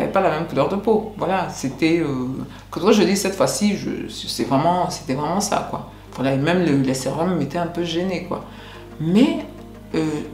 n'avait pas la même couleur de peau. Voilà, c'était... quand je dis cette fois-ci, c'était vraiment ça, quoi. Voilà, et même les serveurs m'étaient un peu gênés, quoi. Mais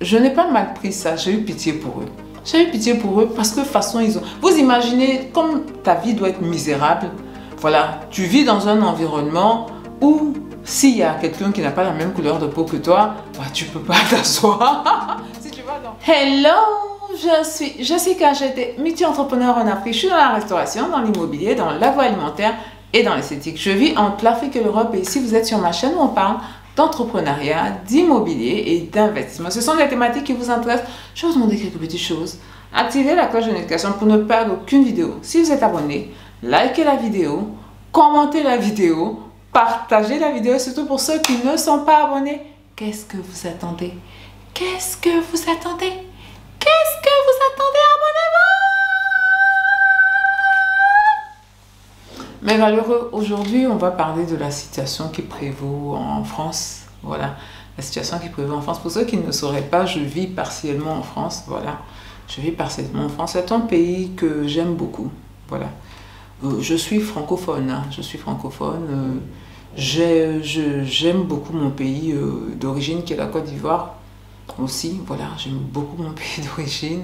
je n'ai pas mal pris ça, j'ai eu pitié pour eux. J'ai eu pitié pour eux parce que de toute façon, ils ont... Vous imaginez, comme ta vie doit être misérable, voilà, tu vis dans un environnement où s'il y a quelqu'un qui n'a pas la même couleur de peau que toi, bah, tu ne peux pas t'asseoir. Si tu vas dans... Hello, je suis Jessica, j'étais multi-entrepreneur en Afrique. Je suis dans la restauration, dans l'immobilier, dans l'agroalimentaire et dans l'esthétique. Je vis entre l'Afrique et l'Europe et ici vous êtes sur ma chaîne où on parle d'entrepreneuriat, d'immobilier et d'investissement. Ce sont des thématiques qui vous intéressent. Je vais vous demander quelques petites choses. Activez la cloche de notification pour ne perdre aucune vidéo. Si vous êtes abonné, likez la vidéo, commentez la vidéo, partagez la vidéo, surtout pour ceux qui ne sont pas abonnés. Qu'est-ce que vous attendez? Qu'est-ce que vous attendez? Qu'est-ce que vous attendez? Abonnez-vous! Mais malheureux, aujourd'hui, on va parler de la situation qui prévaut en France. Voilà, la situation qui prévaut en France. Pour ceux qui ne sauraient pas, je vis partiellement en France. Voilà, je vis partiellement en France. C'est un pays que j'aime beaucoup. Voilà. Je suis francophone, hein. Je suis francophone. J'aime beaucoup mon pays d'origine qui est la Côte d'Ivoire aussi. Voilà, j'aime beaucoup mon pays d'origine.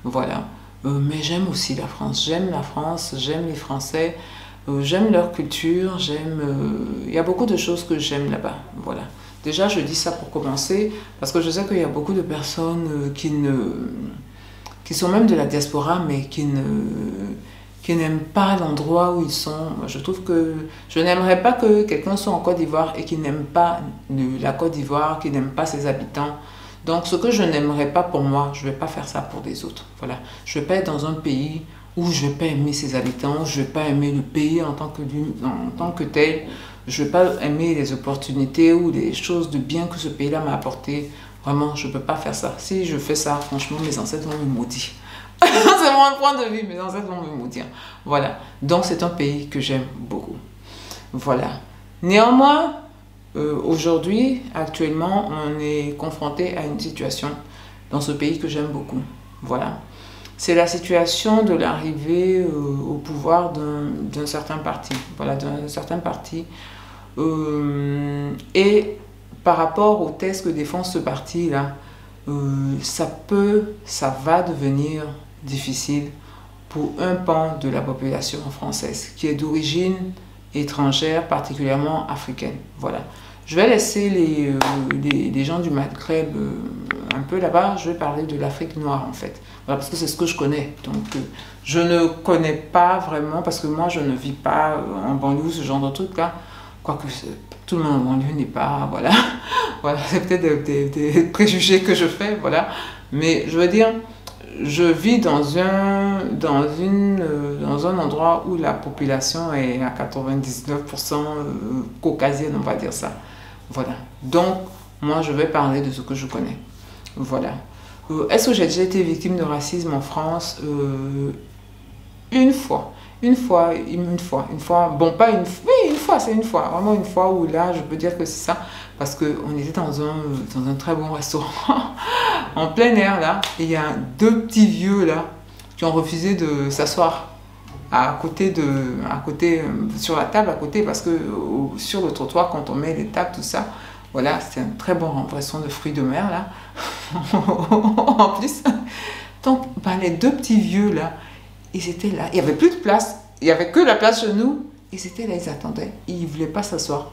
Voilà. Mais j'aime aussi la France. J'aime la France, j'aime les Français, j'aime leur culture, il y a beaucoup de choses que j'aime là-bas. Voilà. Déjà, je dis ça pour commencer parce que je sais qu'il y a beaucoup de personnes qui sont même de la diaspora, mais qui n'aiment pas l'endroit où ils sont. Je trouve que je n'aimerais pas que quelqu'un soit en Côte d'Ivoire et qui n'aime pas la Côte d'Ivoire, qui n'aime pas ses habitants. Donc, ce que je n'aimerais pas pour moi, je ne vais pas faire ça pour des autres. Voilà. Je ne vais pas être dans un pays où je ne vais pas aimer ses habitants, je ne vais pas aimer le pays en tant que tel. Je ne vais pas aimer les opportunités ou les choses de bien que ce pays-là m'a apporté. Vraiment, je ne peux pas faire ça. Si je fais ça, franchement, mes ancêtres vont me maudire. C'est mon point de vue, mes ancêtres vont me maudire. Voilà. Donc, c'est un pays que j'aime beaucoup. Voilà. Néanmoins, aujourd'hui, actuellement, on est confronté à une situation dans ce pays que j'aime beaucoup. Voilà. C'est la situation de l'arrivée au pouvoir d'un certain parti. Voilà, d'un certain parti. Et par rapport au texte que défend ce parti-là, ça va devenir difficile pour un pan de la population française qui est d'origine étrangère, particulièrement africaine. Voilà. Je vais laisser les gens du Maghreb un peu là-bas. Je vais parler de l'Afrique noire en fait. Voilà, parce que c'est ce que je connais. Donc, je ne connais pas vraiment parce que moi, je ne vis pas en banlieue, ce genre de truc-là. Quoique tout le monde en banlieue n'est pas... Voilà, voilà, c'est peut-être des préjugés que je fais, voilà. Mais je veux dire, je vis dans un endroit où la population est à 99% caucasienne, on va dire ça. Voilà. Donc, moi, je vais parler de ce que je connais. Voilà. Est-ce que j'ai déjà été victime de racisme en France? Une fois. Bon, pas une fois. Oui, une fois, c'est une fois. Vraiment une fois où là, je peux dire que c'est ça. Parce qu'on était dans un très bon restaurant, en plein air, là. Et il y a deux petits vieux, là, qui ont refusé de s'asseoir sur la table à côté. Parce que sur le trottoir, quand on met les tables, tout ça, voilà, c'est un très bon restaurant de fruits de mer, là. En plus. Donc, ben, les deux petits vieux, là, ils étaient là. Il n'y avait plus de place. Il n'y avait que la place chez nous. Ils étaient là, ils attendaient. Ils ne voulaient pas s'asseoir.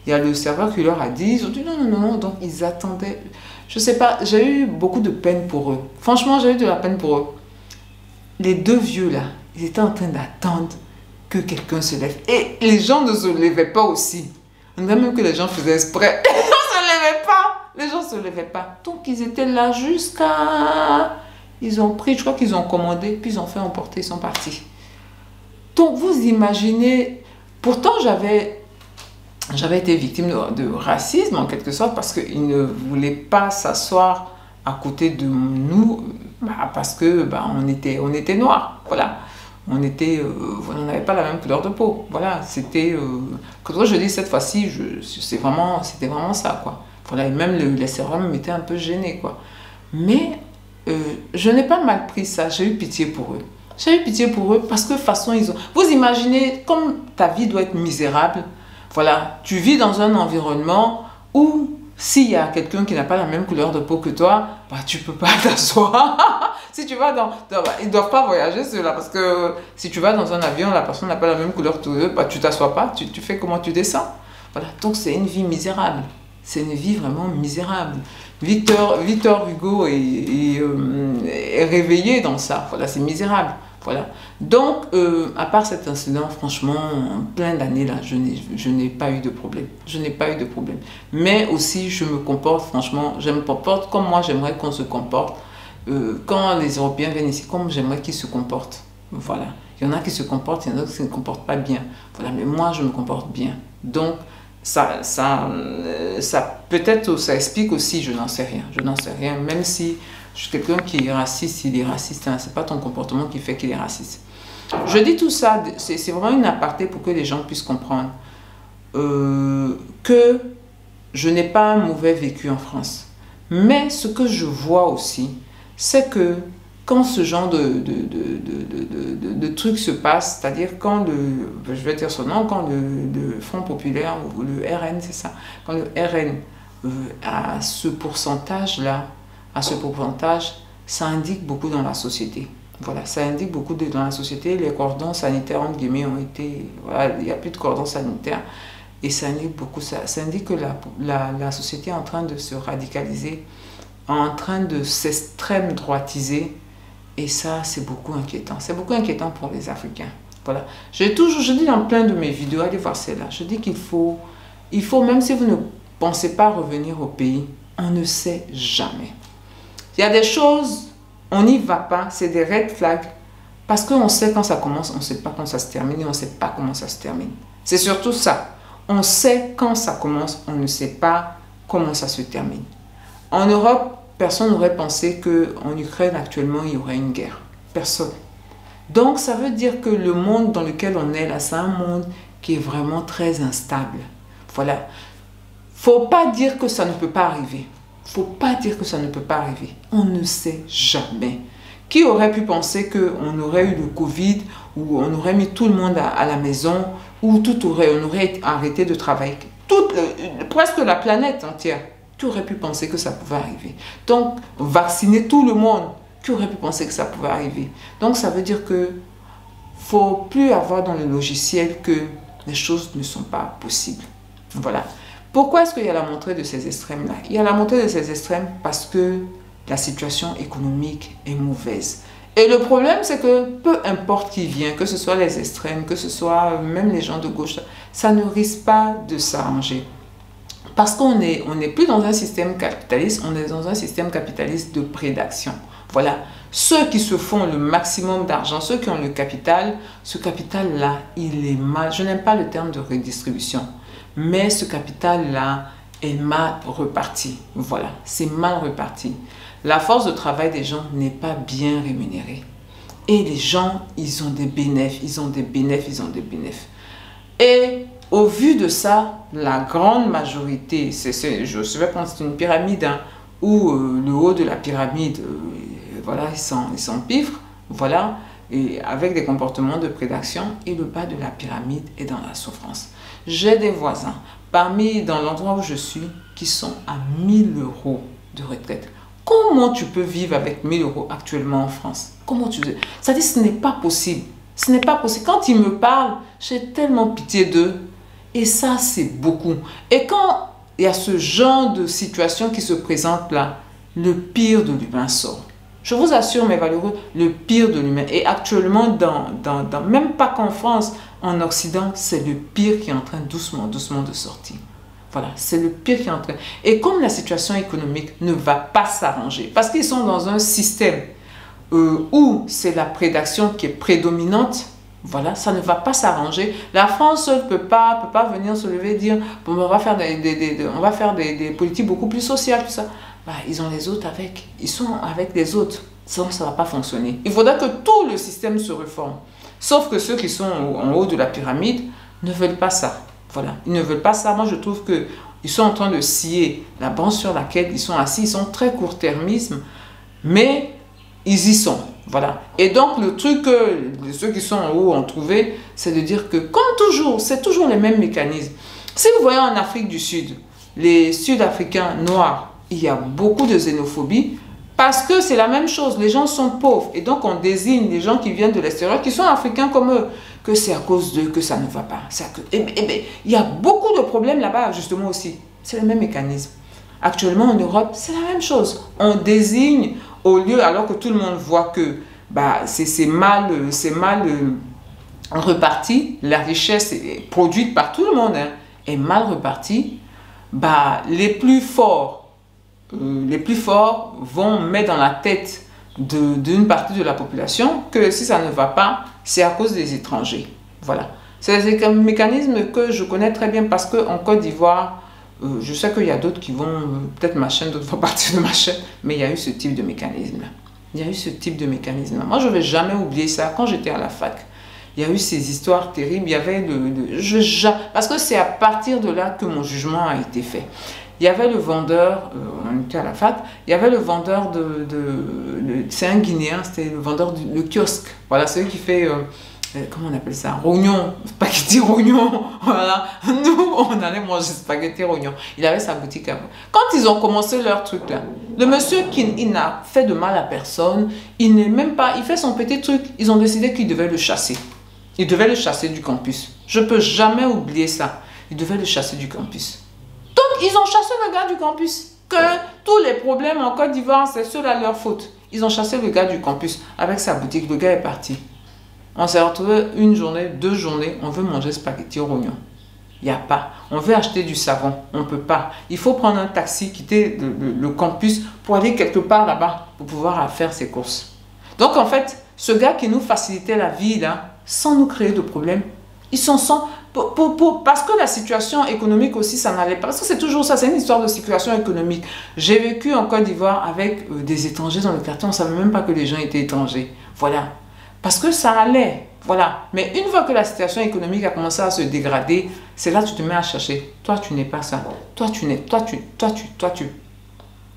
Il y a le serveur qui leur a dit, ils ont dit non, non, non. Donc, ils attendaient. Je ne sais pas, j'ai eu beaucoup de peine pour eux. Franchement, j'ai eu de la peine pour eux. Les deux vieux, là, ils étaient en train d'attendre que quelqu'un se lève. Et les gens ne se levaient pas aussi. On dirait même que les gens faisaient exprès. Les gens ne se levaient pas. Les gens ne se levaient pas. Donc, ils étaient là jusqu'à... Ils ont pris, je crois qu'ils ont commandé, puis ils ont fait emporter, ils sont partis. Donc, vous imaginez... Pourtant, j'avais été victime de racisme, en quelque sorte, parce qu'ils ne voulaient pas s'asseoir à côté de nous, parce que on était noirs, voilà. On n'avait pas la même couleur de peau, voilà. C'était... quand je dis cette fois-ci, c'était vraiment ça, quoi. Voilà, et même les serveurs m'étaient un peu gênés, quoi. Mais... je n'ai pas mal pris ça, j'ai eu pitié pour eux. J'ai eu pitié pour eux parce que de toute façon, ils ont... Vous imaginez comme ta vie doit être misérable. Voilà, tu vis dans un environnement où s'il y a quelqu'un qui n'a pas la même couleur de peau que toi, bah, tu ne peux pas t'asseoir. Si tu vas ils ne doivent pas voyager ceux-là parce que si tu vas dans un avion, la personne n'a pas la même couleur que toi, bah, tu ne t'assois pas, tu fais comment tu descends. Voilà, donc c'est une vie misérable. C'est une vie vraiment misérable. Victor Hugo est réveillé dans ça. Voilà, c'est misérable. Voilà. Donc, à part cet incident, franchement, en plein d'années, là, je n'ai pas eu de problème. Je n'ai pas eu de problème. Mais aussi, je me comporte, franchement, je me comporte comme moi, j'aimerais qu'on se comporte. Quand les Européens viennent ici, comme j'aimerais qu'ils se comportent. Voilà. Il y en a qui se comportent, il y en a qui ne se comportent pas bien. Voilà. Mais moi, je me comporte bien. Donc, ça peut-être, ça explique aussi, je n'en sais rien. Je n'en sais rien, même si... Quelqu'un qui est raciste, il est raciste. Hein. Ce n'est pas ton comportement qui fait qu'il est raciste. Je dis tout ça, c'est vraiment une aparté pour que les gens puissent comprendre que je n'ai pas un mauvais vécu en France. Mais ce que je vois aussi, c'est que quand ce genre de trucs se passe, c'est-à-dire quand je vais dire son nom, quand le Front Populaire ou le RN, c'est ça, quand le RN a ce pourcentage-là, ça indique beaucoup dans la société. Voilà, ça indique beaucoup dans la société. Les cordons sanitaires, entre guillemets, ont été... Voilà, il n'y a plus de cordons sanitaires. Et ça indique beaucoup ça. Ça indique que la société est en train de se radicaliser, en train de s'extrême droitiser. Et ça, c'est beaucoup inquiétant. C'est beaucoup inquiétant pour les Africains. Voilà. Je dis dans plein de mes vidéos, allez voir celle-là, je dis qu'il faut, même si vous ne pensez pas revenir au pays, on ne sait jamais. Il y a des choses, on n'y va pas, c'est des red flags, parce qu'on sait quand ça commence, on ne sait pas quand ça se termine, et on ne sait pas comment ça se termine. C'est surtout ça. On sait quand ça commence, on ne sait pas comment ça se termine. En Europe, personne n'aurait pensé qu'en Ukraine, actuellement, il y aurait une guerre. Personne. Donc, ça veut dire que le monde dans lequel on est là, c'est un monde qui est vraiment très instable. Voilà. Faut pas dire que ça ne peut pas arriver. Faut pas dire que ça ne peut pas arriver. On ne sait jamais. Qui aurait pu penser qu'on aurait eu le Covid, ou on aurait mis tout le monde à la maison, ou on aurait arrêté de travailler. Presque la planète entière. Qui aurait pu penser que ça pouvait arriver? Donc, vacciner tout le monde. Qui aurait pu penser que ça pouvait arriver? Donc, ça veut dire que faut plus avoir dans le logiciel que les choses ne sont pas possibles. Voilà. Pourquoi est-ce qu'il y a la montée de ces extrêmes-là? Il y a la montée de ces extrêmes parce que la situation économique est mauvaise. Et le problème, c'est que peu importe qui vient, que ce soit les extrêmes, que ce soit même les gens de gauche, ça ne risque pas de s'arranger. Parce qu'on n'est plus dans un système capitaliste, on est dans un système capitaliste de prédation. Voilà. Ceux qui se font le maximum d'argent, ceux qui ont le capital, ce capital-là, il est mal. Je n'aime pas le terme de redistribution. Mais ce capital-là est mal reparti. Voilà, c'est mal reparti. La force de travail des gens n'est pas bien rémunérée. Et les gens, ils ont des bénéfices, Et au vu de ça, la grande majorité, je vais prendre une pyramide, hein, où le haut de la pyramide, voilà, ils s'empiffrent, voilà, et avec des comportements de prédation, et le bas de la pyramide est dans la souffrance. J'ai des voisins, dans l'endroit où je suis, qui sont à 1000 € de retraite. Comment tu peux vivre avec 1000 € actuellement en France? Comment tu... Ça dit, ce n'est pas possible. Ce n'est pas possible. Quand ils me parlent, j'ai tellement pitié d'eux. Et ça, c'est beaucoup. Et quand il y a ce genre de situation qui se présente là, le pire de l'humain sort. Je vous assure, mes valeureux, le pire de l'humain. Et actuellement, même pas qu'en France, en Occident, c'est le pire qui est en train doucement de sortir. Voilà, c'est le pire qui est en train. Et comme la situation économique ne va pas s'arranger, parce qu'ils sont dans un système où c'est la prédation qui est prédominante, voilà, ça ne va pas s'arranger. La France ne peut pas venir se lever et dire bon, on va faire des politiques beaucoup plus sociales, tout ça. Bah, ils ont les autres avec. Ils sont avec les autres. Sinon, ça ne va pas fonctionner. Il faudra que tout le système se réforme. Sauf que ceux qui sont en haut de la pyramide ne veulent pas ça. Voilà, ils ne veulent pas ça. Moi, je trouve qu'ils sont en train de scier la branche sur laquelle ils sont assis. Ils sont très court-termisme, mais ils y sont. Voilà. Et donc, le truc que ceux qui sont en haut ont trouvé, c'est de dire que, comme toujours, c'est toujours les mêmes mécanismes. Si vous voyez en Afrique du Sud, les Sud-Africains noirs, il y a beaucoup de xénophobie parce que c'est la même chose. Les gens sont pauvres et donc on désigne les gens qui viennent de l'extérieur, qui sont africains comme eux, que c'est à cause d'eux que ça ne va pas. Il y a beaucoup de problèmes là-bas, justement aussi. C'est le même mécanisme. Actuellement, en Europe, c'est la même chose. On désigne au lieu, alors que tout le monde voit que bah, c'est mal reparti, la richesse est produite par tout le monde, hein, est mal repartie, bah, les plus forts vont mettre dans la tête d'une partie de la population que si ça ne va pas, c'est à cause des étrangers. Voilà. C'est un mécanisme que je connais très bien parce qu'en Côte d'Ivoire, je sais qu'il y a d'autres qui vont, peut-être ma chaîne, d'autres vont partir de ma chaîne, mais il y a eu ce type de mécanisme-là. Il y a eu ce type de mécanisme-là. Moi, je ne vais jamais oublier ça. Quand j'étais à la fac, il y a eu ces histoires terribles. Il y avait parce que c'est à partir de là que mon jugement a été fait. Il y avait le vendeur, on était à la fac, il y avait le vendeur c'est un Guinéen, c'était le vendeur du kiosque. Voilà, celui qui fait, comment on appelle ça, rognon, spaghetti rognon. Voilà, nous, on allait manger spaghetti rognon. Il avait sa boutique avant. Quand ils ont commencé leur truc là, le monsieur il n'a fait de mal à personne, il n'est même pas, il fait son petit truc, ils ont décidé qu'ils devaient le chasser. Ils devaient le chasser du campus. Je ne peux jamais oublier ça. Ils devaient le chasser du campus. Donc, ils ont chassé le gars du campus. Que tous les problèmes en Côte d'Ivoire, c'est ceux-là leur faute. Ils ont chassé le gars du campus avec sa boutique. Le gars est parti. On s'est retrouvé une journée, 2 journées. On veut manger spaghetti au rognon. Il n'y a pas. On veut acheter du savon. On ne peut pas. Il faut prendre un taxi, quitter le campus pour aller quelque part là-bas pour pouvoir faire ses courses. Donc, en fait, ce gars qui nous facilitait la vie, là, sans nous créer de problèmes, ils sont sans... parce que la situation économique aussi, ça n'allait pas. Parce que c'est toujours ça, c'est une histoire de situation économique. J'ai vécu en Côte d'Ivoire avec des étrangers dans le quartier, on ne savait même pas que les gens étaient étrangers. Voilà. Parce que ça allait. Voilà. Mais une fois que la situation économique a commencé à se dégrader, c'est là que tu te mets à chercher. Toi, tu n'es pas ça. Toi, tu n'es... Toi, tu...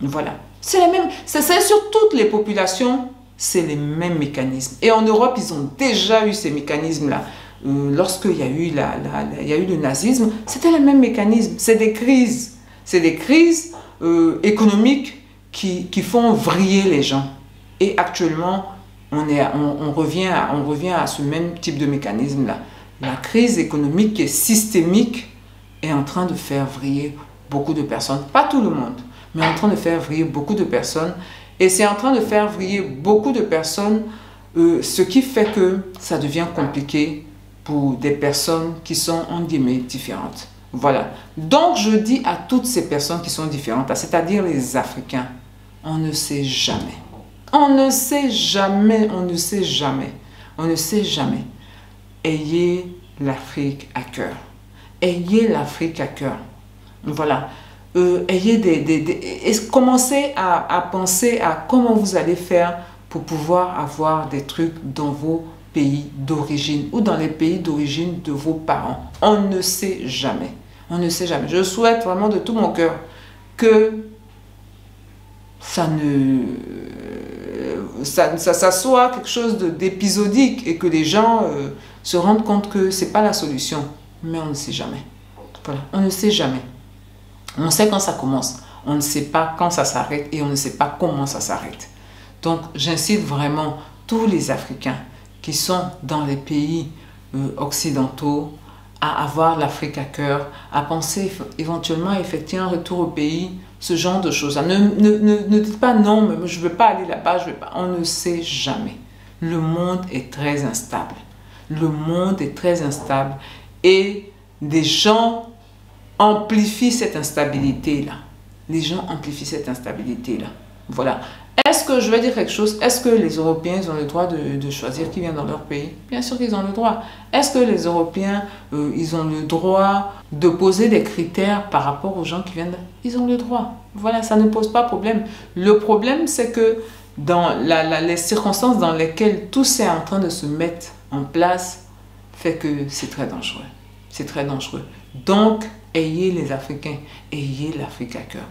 Voilà. C'est les mêmes... C'est sur toutes les populations, c'est les mêmes mécanismes. Et en Europe, ils ont déjà eu ces mécanismes-là. Lorsqu'il y a eu le nazisme, c'était le même mécanisme. C'est des crises. C'est des crises économiques qui font vriller les gens. Et actuellement, on revient à ce même type de mécanisme-là. La crise économique qui est systémique est en train de faire vriller beaucoup de personnes. Pas tout le monde, mais en train de faire vriller beaucoup de personnes. Et c'est en train de faire vriller beaucoup de personnes, ce qui fait que ça devient compliqué pour des personnes qui sont en guillemets différentes. Voilà. Donc, je dis à toutes ces personnes qui sont différentes, c'est-à-dire les Africains, on ne sait jamais. On ne sait jamais, on ne sait jamais. On ne sait jamais. Ayez l'Afrique à cœur. Ayez l'Afrique à cœur. Voilà. Commencez à penser à comment vous allez faire pour pouvoir avoir des trucs dans vos pays d'origine ou dans les pays d'origine de vos parents. On ne sait jamais. On ne sait jamais. Je souhaite vraiment de tout mon cœur que ça soit quelque chose d'épisodique et que les gens se rendent compte que ce n'est pas la solution. Mais on ne sait jamais. Voilà. On ne sait jamais. On sait quand ça commence. On ne sait pas quand ça s'arrête et on ne sait pas comment ça s'arrête. Donc, j'incite vraiment tous les Africains qui sont dans les pays occidentaux à avoir l'Afrique à cœur, à penser éventuellement à effectuer un retour au pays, ce genre de choses. Ne dites pas non, mais je ne veux pas aller là-bas, je veux pas. On ne sait jamais. Le monde est très instable. Le monde est très instable et des gens amplifient cette instabilité-là. Les gens amplifient cette instabilité-là. Voilà. Est-ce que, je vais dire quelque chose, est-ce que les Européens ont le droit de choisir qui vient dans leur pays? Bien sûr qu'ils ont le droit. Est-ce que les Européens, ils ont le droit de poser des critères par rapport aux gens qui viennent? Ils ont le droit. Voilà, ça ne pose pas problème. Le problème, c'est que dans les circonstances dans lesquelles tout ça est en train de se mettre en place, fait que c'est très dangereux. C'est très dangereux. Donc, ayez les Africains, ayez l'Afrique à cœur.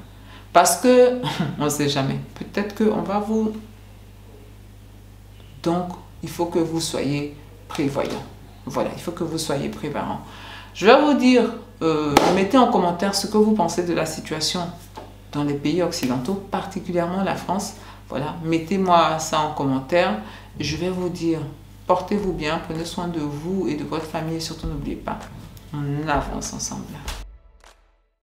Parce que, on ne sait jamais, peut-être qu'on va vous Donc, il faut que vous soyez prévoyants. Voilà, il faut que vous soyez préparants. Je vais vous dire, mettez en commentaire ce que vous pensez de la situation dans les pays occidentaux, particulièrement la France. Voilà, mettez-moi ça en commentaire. Je vais vous dire, portez-vous bien, prenez soin de vous et de votre famille et surtout n'oubliez pas, on avance ensemble.